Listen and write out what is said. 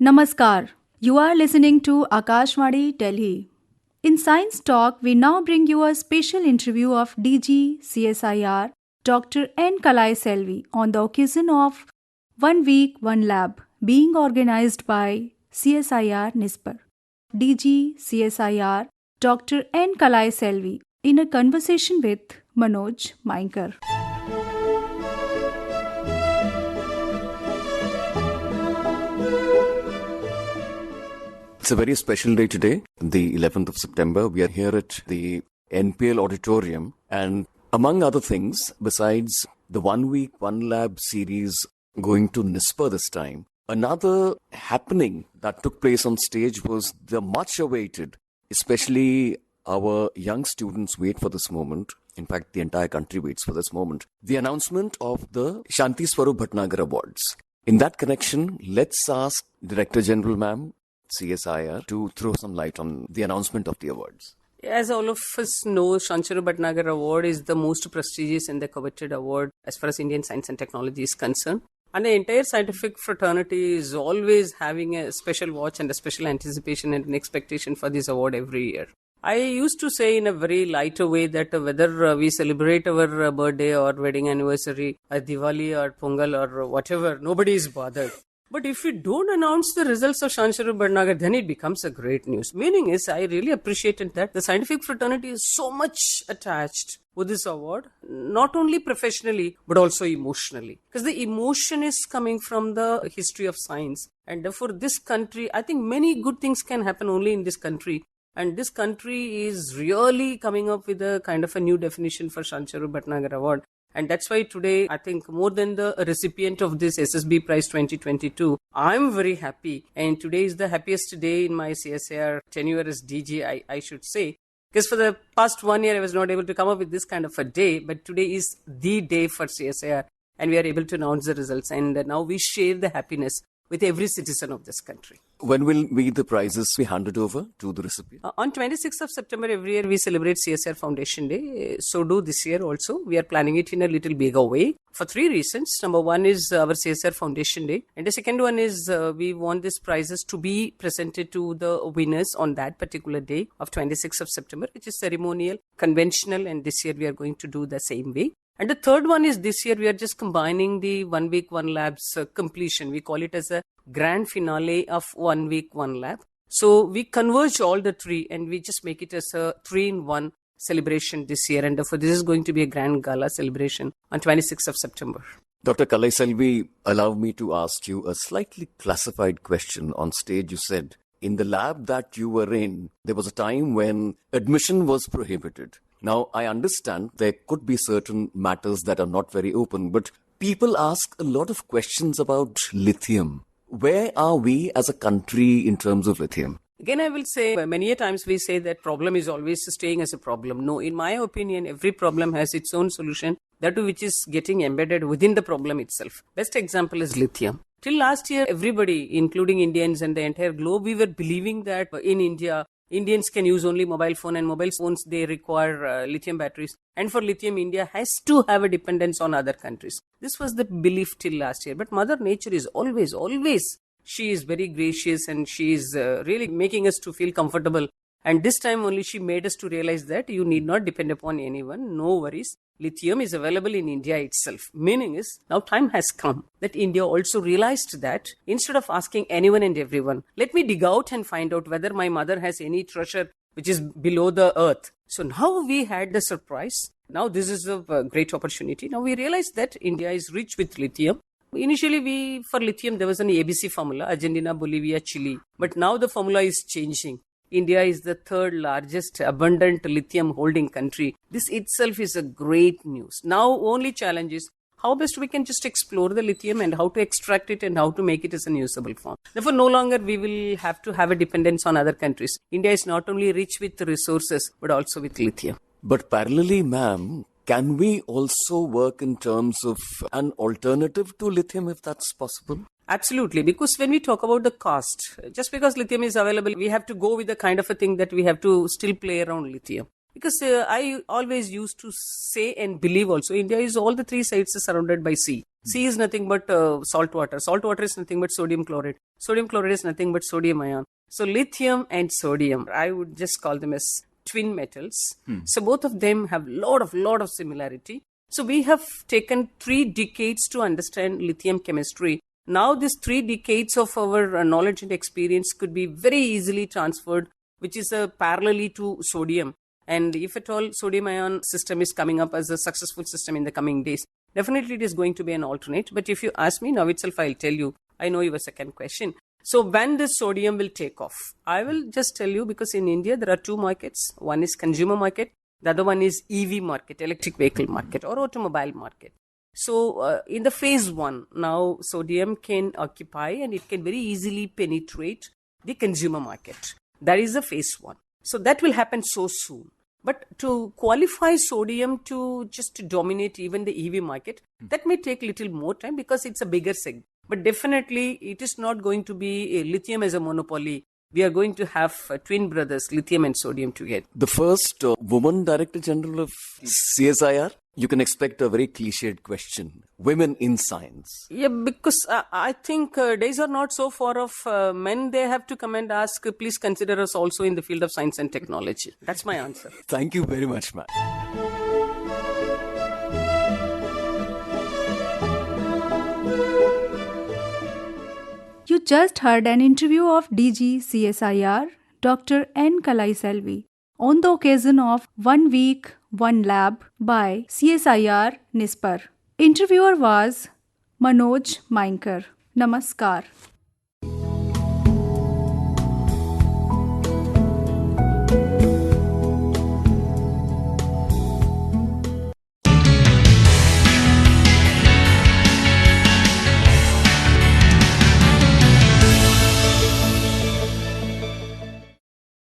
Namaskar. You are listening to Akashvani Delhi. In Science Talk, we now bring you a special interview of DG CSIR Dr. N. Kalaiselvi on the occasion of One Week, One Lab being organized by CSIR-NISCPR. DG CSIR Dr. N. Kalaiselvi in a conversation with Manoj, Mainkar. It's a very special day today, the 11th of September. We are here at the NPL auditorium, and among other things, besides the 1 week, 1 lab series going to NISCPR this time, another happening that took place on stage was the much awaited, especially our young students wait for this moment. In fact, the entire country waits for this moment. The announcement of the Shanti Swarup Bhatnagar Awards. In that connection, let's ask Director General Ma'am, CSIR, to throw some light on the announcement of the awards. As all of us know, Shanti Bhatnagar Award is the most prestigious and the coveted award as far as Indian science and technology is concerned. And the entire scientific fraternity is always having a special watch and a special anticipation and an expectation for this award every year. I used to say in a very lighter way that whether we celebrate our birthday or wedding anniversary, or Diwali or Pongal or whatever, nobody is bothered. But if we don't announce the results of Shanti Bhatnagar, then it becomes a great news. Meaning is, I really appreciated that the scientific fraternity is so much attached with this award, not only professionally, but also emotionally. Because the emotion is coming from the history of science. And therefore, this country, I think many good things can happen only in this country. And this country is really coming up with a kind of a new definition for Shanti Bhatnagar Award. And that's why today, I think more than the recipient of this SSB Prize 2022, I'm very happy. And today is the happiest day in my CSIR tenure as DG, I should say. Because for the past 1 year, I was not able to come up with this kind of a day. But today is the day for CSIR. And we are able to announce the results. And now we share the happiness with every citizen of this country. When will the prizes be handed over to the recipient? On 26th of September every year we celebrate CSIR Foundation Day. So do this year also. We are planning it in a little bigger way for 3 reasons. Number 1 is our CSIR Foundation Day. And the second one is we want these prizes to be presented to the winners on that particular day of 26th of September, which is ceremonial, conventional, and this year we are going to do the same way. And the third one is this year we are just combining the 1 week, 1 lab's completion. We call it as a grand finale of 1 week, 1 lab. So we converge all the 3 and we just make it as a 3-in-1 celebration this year. And therefore this is going to be a grand gala celebration on 26th of September. Dr. Kalaiselvi, allow me to ask you a slightly classified question. On stage you said, in the lab that you were in, there was a time when admission was prohibited. Now, I understand there could be certain matters that are not very open, but people ask a lot of questions about lithium. Where are we as a country in terms of lithium? Again, I will say, many a times we say that problem is always staying as a problem. No, in my opinion, every problem has its own solution, that which is getting embedded within the problem itself. Best example is lithium. Till last year, everybody, including Indians and the entire globe, we were believing that in India, Indians can use only mobile phone, and mobile phones, they require lithium batteries. And for lithium, India has to have a dependence on other countries. This was the belief till last year. But Mother Nature is always, she is very gracious and she is really making us to feel comfortable. And this time only she made us to realize that you need not depend upon anyone. No worries. Lithium is available in India itself. Meaning is, now time has come that India also realized that instead of asking anyone and everyone, let me dig out and find out whether my mother has any treasure which is below the earth. So now we had the surprise. Now this is a great opportunity. Now we realized that India is rich with lithium. Initially, for lithium, there was an ABC formula, Argentina, Bolivia, Chile. But now the formula is changing. India is the 3rd largest abundant lithium holding country. This itself is a great news. Now only challenge is how best we can just explore the lithium and how to extract it and how to make it as a usable form. Therefore, no longer we will have to have a dependence on other countries. India is not only rich with resources, but also with lithium. But parallelly, ma'am, can we also work in terms of an alternative to lithium if that's possible? Absolutely, because when we talk about the cost, just because lithium is available, we have to go with the kind of a thing that we have to still play around lithium. Because I always used to say and believe also, India is all the 3 sides surrounded by sea. Sea is nothing but salt water. Salt water is nothing but sodium chloride. Sodium chloride is nothing but sodium ion. So lithium and sodium, I would just call them as twin metals. So both of them have lot of similarity. So we have taken 3 decades to understand lithium chemistry. Now these 3 decades of our knowledge and experience could be very easily transferred, which is parallelly to sodium. And if at all sodium ion system is coming up as a successful system in the coming days, definitely it is going to be an alternate. But if you ask me now itself, I'll tell you, I know your second question. So when this sodium will take off, I will just tell you, because in India there are 2 markets. One is consumer market. The other one is EV market, electric vehicle market, or automobile market. So in the phase 1, now sodium can occupy and it can very easily penetrate the consumer market. That is the phase 1. So that will happen so soon. But to qualify sodium to just dominate even the EV market, that may take little more time because it's a bigger segment. But definitely it is not going to be lithium as a monopoly. We are going to have twin brothers, lithium and sodium together. The first woman Director General of CSIR? You can expect a very cliched question. Women in science. Yeah, because I think days are not so far off. Men, they have to come and ask, please consider us also in the field of science and technology. That's my answer. Thank you very much, ma'am. You just heard an interview of DG CSIR, Dr. N. Kalaiselvi, on the occasion of 1 week, 1 lab by CSIR-NISCPR. Interviewer was Manoj Mainkar. Namaskar.